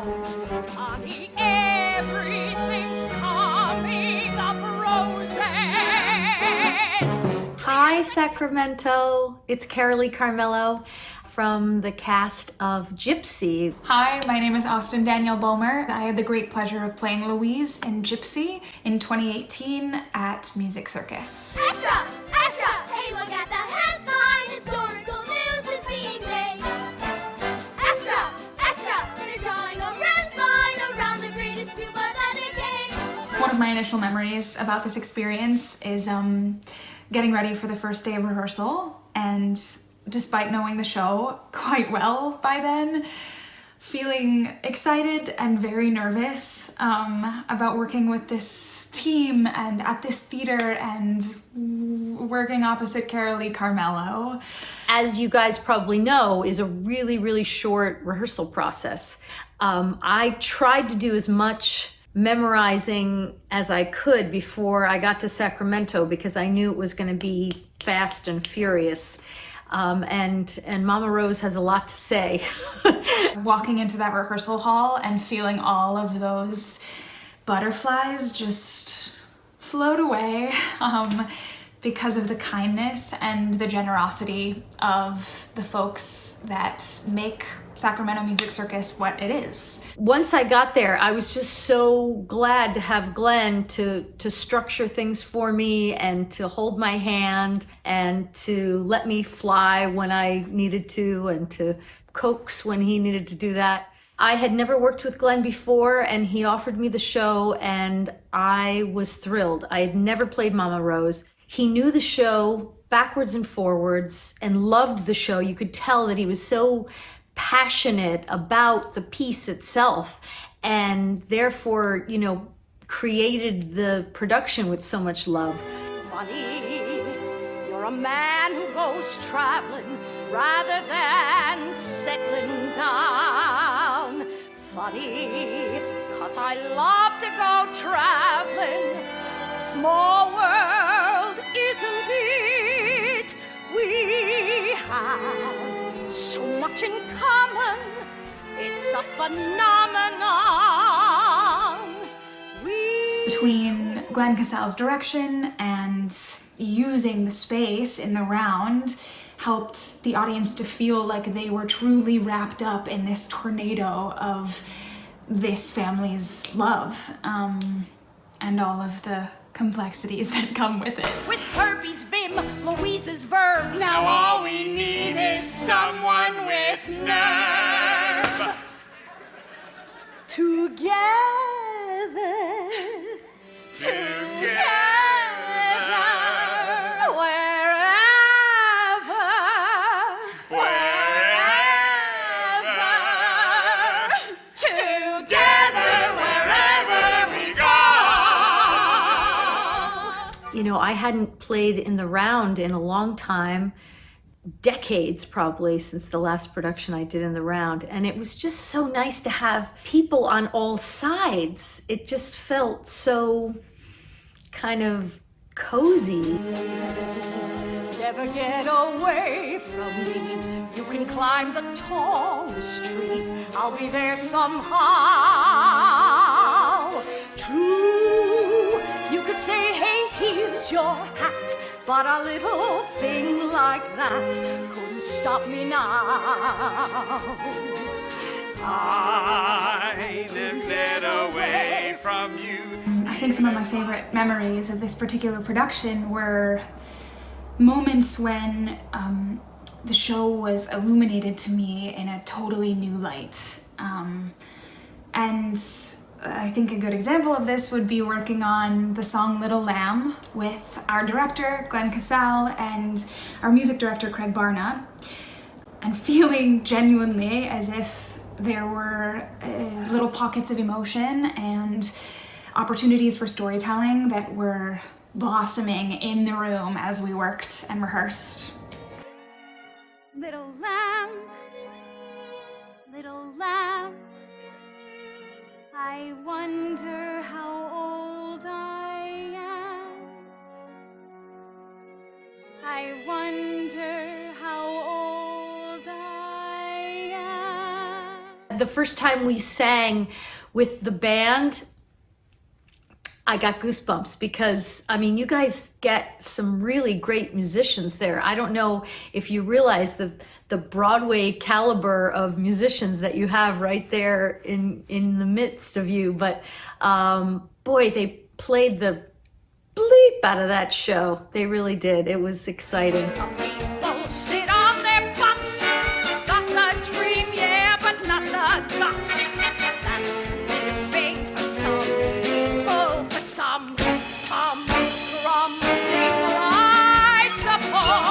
Honey, everything's coming up roses. Hi, Sacramento. It's Carolee Carmello from the cast of Gypsy. Hi, my name is Austin Daniel Bomer. I had the great pleasure of playing Louise in Gypsy in 2018 at Music Circus. Extra! Extra! Hey, look at the headline! Historical news is being made. Extra! Extra! They're drawing a red line around the greatest scuba that it came. One of my initial memories about this experience is getting ready for the first day of rehearsal, and despite knowing the show quite well by then, feeling excited and very nervous about working with this team and at this theater and working opposite Carolee Carmello. As you guys probably know, is a really, really short rehearsal process. I tried to do as much memorizing as I could before I got to Sacramento because I knew it was going to be fast and furious. And Mama Rose has a lot to say. Walking into that rehearsal hall and feeling all of those butterflies just float away because of the kindness and the generosity of the folks that make Sacramento Music Circus what it is. Once I got there, I was just so glad to have Glenn to structure things for me and to hold my hand and to let me fly when I needed to and to coax when he needed to do that. I had never worked with Glenn before, and he offered me the show, and I was thrilled. I had never played Mama Rose. He knew the show backwards and forwards and loved the show. You could tell that he was so passionate about the piece itself, and therefore, created the production with so much love. Funny, you're a man who goes traveling rather than settling down. Funny, 'cause I love to go traveling. Small world, isn't it? We have so much in common. It's a phenomenon. Between Glenn Cassell's direction and using the space in the round helped the audience to feel like they were truly wrapped up in this tornado of this family's love, and all of the complexities that come with it. With Kirby's vim, Louise's verve. Now all we need is someone with nerve. Together. I hadn't played in the round in a long time, decades probably since the last production I did in the round. And it was just so nice to have people on all sides. It just felt so kind of cozy. Never get away from me. You can climb the tallest tree. I'll be there somehow. True, you could say, hey, here's your hat. But a little thing like that couldn't stop me now. I never get away from you. I think some of my favorite memories of this particular production were moments when the show was illuminated to me in a totally new light. And I think a good example of this would be working on the song Little Lamb with our director, Glenn Cassell, and our music director, Craig Barna, and feeling genuinely as if there were little pockets of emotion and opportunities for storytelling that were blossoming in the room as we worked and rehearsed. Little lamb, little lamb, I wonder how old I am. I wonder how old I am. the first time we sang with the band, I got goosebumps because, I mean, you guys get some really great musicians there. I don't know if you realize the Broadway caliber of musicians that you have right there in the midst of you, but boy, they played the bleep out of that show. They really did. It was exciting. Some people sit on their butts. Got the dream, yeah, but not the guts. That's living for some people, for some humdrum people, I suppose.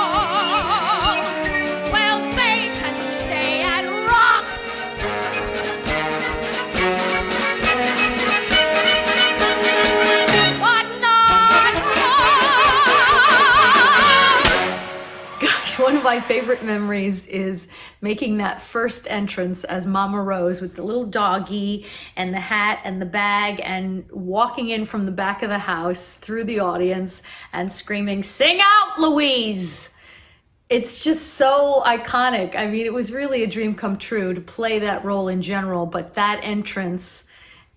Well, they can stay and rot. But not Rose. Gosh, one of my favorite memories is making that first entrance as Mama Rose with the little doggy and the hat and the bag and walking in from the back of the house through the audience and screaming, "Sing out, Louise!" It's just so iconic. I mean, it was really a dream come true to play that role in general, but that entrance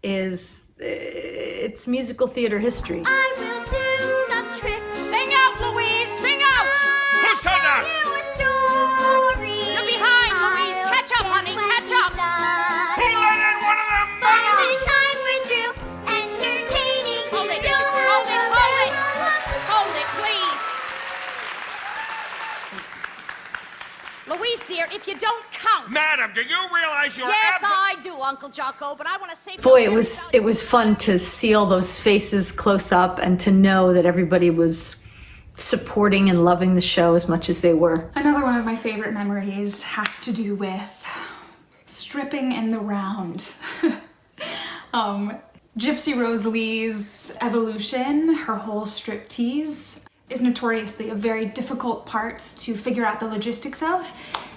it's musical theater history. I will do some tricks. Sing out, Louise, sing out! Who said that? Tell a story. You're behind, Louise. I'll Catch up, honey, dance when catch she's up. done. Who let in one of them By the mothers? time we're through entertaining Hold these it, hold it, hold it. Hold it, please. Louise, dear, if you don't count. Madam, do you realize you're Yes, absent? I do, Uncle Jocko, but I want to say... Boy, it was fun to see all those faces close up and to know that everybody was supporting and loving the show as much as they were. Another one of my favorite memories has to do with stripping in the round. Gypsy Rose Lee's evolution, her whole striptease, is notoriously a very difficult part to figure out the logistics of.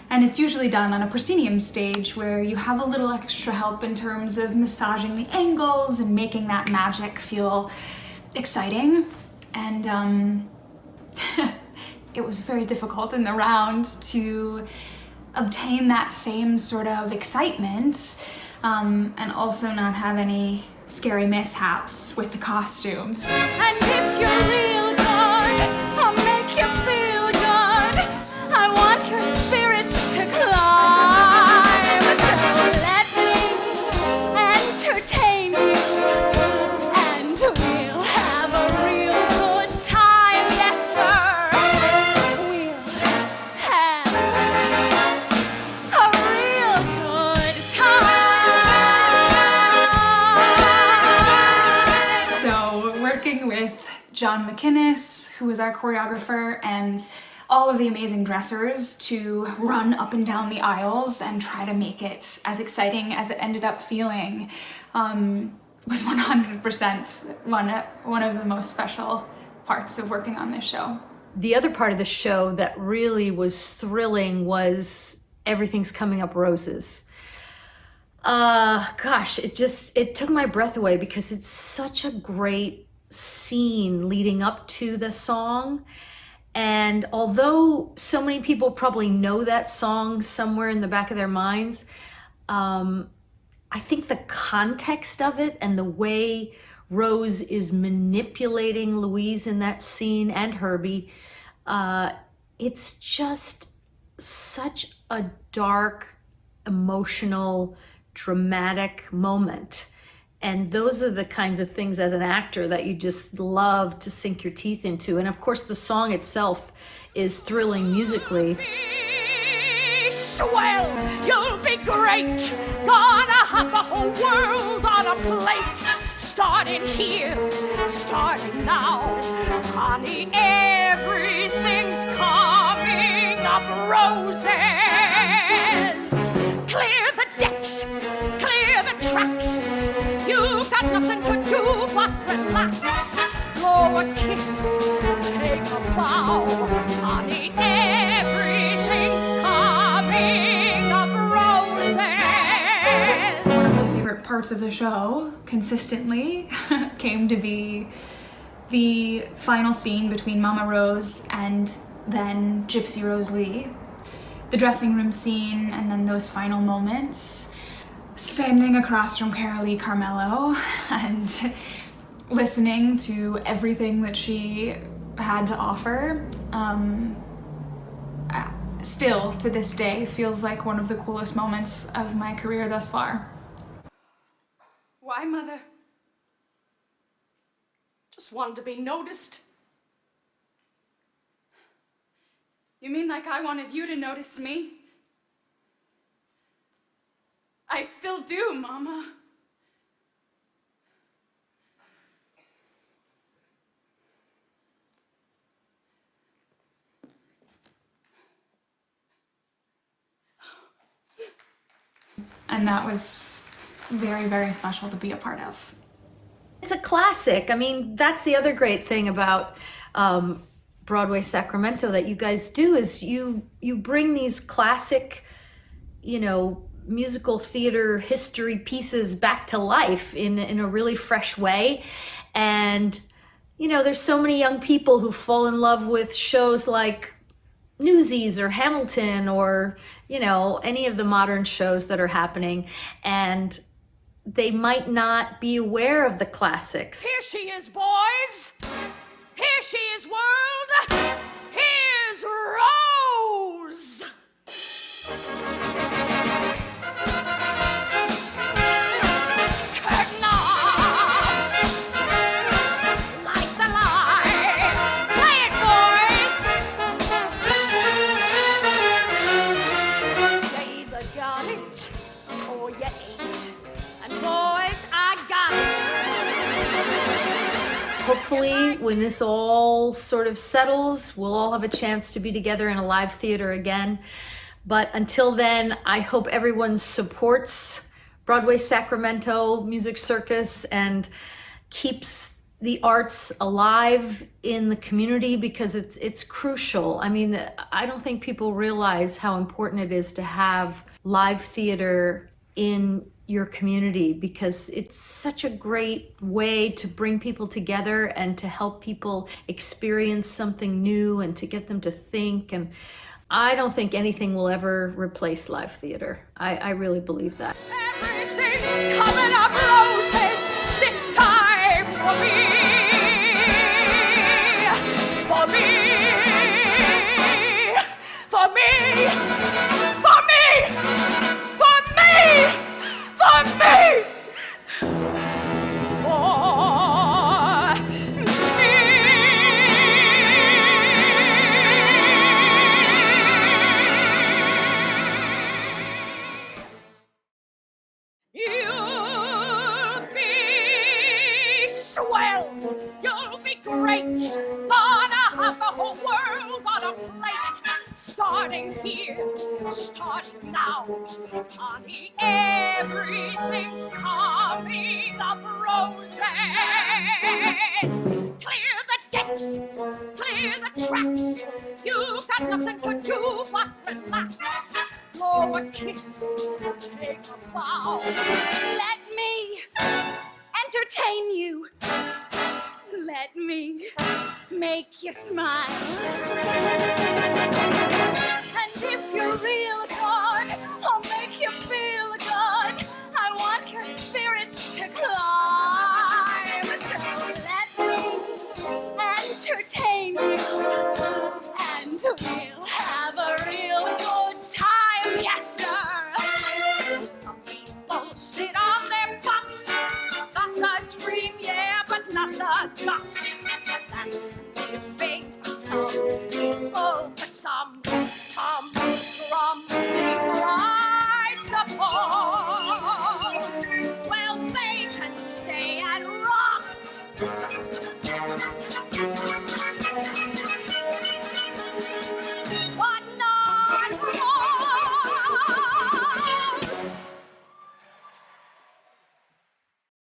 And it's usually done on a proscenium stage where you have a little extra help in terms of massaging the angles and making that magic feel exciting. And it was very difficult in the round to obtain that same sort of excitement and also not have any scary mishaps with the costumes. And if you're real good, I'll make you feel good. I want your spirits to climb. So let me entertain you, and we'll have a real good time. Yes, sir. We'll have a real good time. So working with John McInnes, who was our choreographer, and all of the amazing dressers to run up and down the aisles and try to make it as exciting as it ended up feeling was 100% one of the most special parts of working on this show. The other part of the show that really was thrilling was Everything's Coming Up Roses. Gosh, it took my breath away because it's such a great scene leading up to the song. And although so many people probably know that song somewhere in the back of their minds, I think the context of it and the way Rose is manipulating Louise in that scene and Herbie, it's just such a dark, emotional, dramatic moment. And those are the kinds of things as an actor that you just love to sink your teeth into. And of course, the song itself is thrilling musically. Be swell, you'll be great. Gonna have the whole world on a plate. Starting here, starting now. Honey, everything's coming up roses. Clear the decks, clear the tracks. You've got nothing to do but relax. Blow a kiss, take a bow. Honey, everything's coming up roses. One of my favorite parts of the show, consistently, came to be the final scene between Mama Rose and then Gypsy Rose Lee. The dressing room scene and then those final moments. standing across from Carolee Carmello and listening to everything that she had to offer, still to this day feels like one of the coolest moments of my career thus far. Why, Mother? Just wanted to be noticed. You mean like I wanted you to notice me? I still do, Mama. And that was very, very special to be a part of. It's a classic. I mean, that's the other great thing about Broadway Sacramento that you guys do is you bring these classic, musical theater history pieces back to life in a really fresh way. And, there's so many young people who fall in love with shows like Newsies or Hamilton or, any of the modern shows that are happening. And they might not be aware of the classics. Here she is, boys. Here she is, world. Here's Rose. Curtain off. Light the lights. Play it, boys. You either got it or you ain't. And boys, I got it. Hopefully, when this all sort of settles, we'll all have a chance to be together in a live theater again. But until then, I hope everyone supports Broadway Sacramento Music Circus and keeps the arts alive in the community because it's crucial. I mean, I don't think people realize how important it is to have live theater in your community because it's such a great way to bring people together and to help people experience something new and to get them to think. And I don't think anything will ever replace live theater. I really believe that. Everything's coming up roses this time for me. For me. For me. For me. For me. For me. You'll be swell. You'll be great. Gonna have the whole world on a plate. Starting here, starting now. Honey, everything's coming up roses. Clear the decks, clear the tracks. You got nothing to do but relax. Blow a kiss, take a bow. Let me entertain you. Let me make you smile. And if you're real good, I'll make you feel good. I want your spirits to climb. So let me entertain you. And we'll have a real good time. Yes, sir. Some people sit on their butts. Got the dream, yeah, but not the guts. That's living for some people, for some humdrum people, I suppose. Well, they can stay and rot.